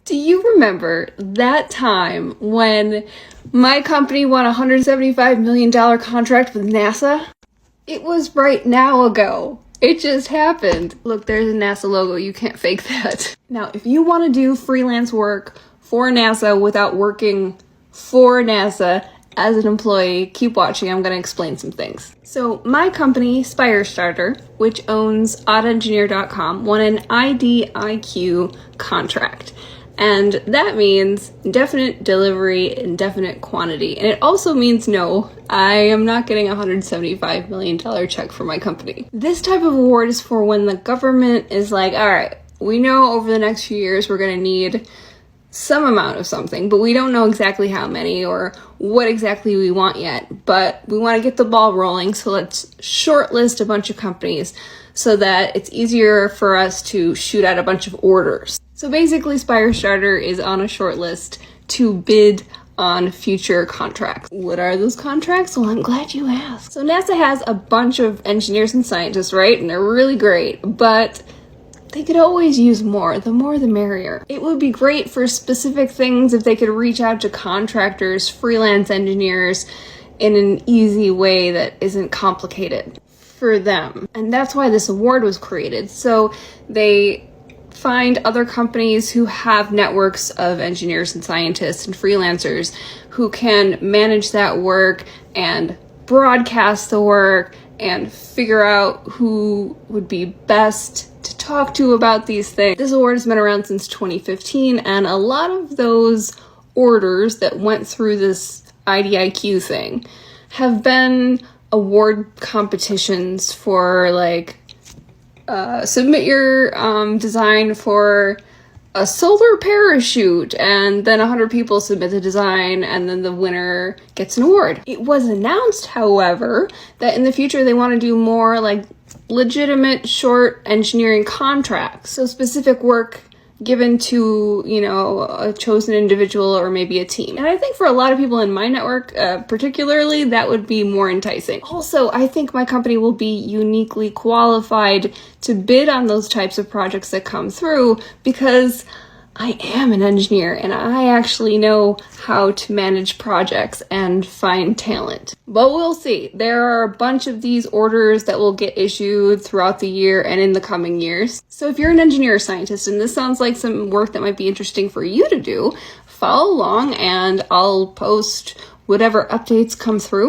Do you remember that time when my company won a $175 million contract with NASA? It was right now ago. It just happened. Look, there's a NASA logo. You can't fake that. Now, if you want to do freelance work for NASA without working for NASA as an employee, keep watching. I'm going to explain some things. So my company, Spire Starter, which owns AutoEngineer.com, won an IDIQ contract. And that means indefinite delivery, indefinite quantity. And it also means no, I am not getting a $175 million check for my company. This type of award is for when the government is like, all right, we know over the next few years we're going to need some amount of something, but we don't know exactly how many or what exactly we want yet. But we want to get the ball rolling, so let's shortlist a bunch of companies so that it's easier for us to shoot out a bunch of orders. So basically, Spire Starter is on a short list to bid on future contracts. What are those contracts? Well, I'm glad you asked. So NASA has a bunch of engineers and scientists, right? And they're really great, but they could always use more. The more the merrier. It would be great for specific things if they could reach out to contractors, freelance engineers in an easy way that isn't complicated for them. And that's why this award was created. So they find other companies who have networks of engineers and scientists and freelancers who can manage that work and broadcast the work and figure out who would be best to talk to about these things. This award has been around since 2015, and a lot of those orders that went through this IDIQ thing have been award competitions for like submit your design for a solar parachute, and then 100 people submit the design, and then the winner gets an award. It was announced, however, that in the future they want to do more like legitimate short engineering contracts. So specific work given to, you know, a chosen individual or maybe a team. And I think for a lot of people in my network, particularly, that would be more enticing. Also, I think my company will be uniquely qualified to bid on those types of projects that come through because I am an engineer and I actually know how to manage projects and find talent. But we'll see. There are a bunch of these orders that will get issued throughout the year and in the coming years. So if you're an engineer or scientist and this sounds like some work that might be interesting for you to do, follow along and I'll post whatever updates come through.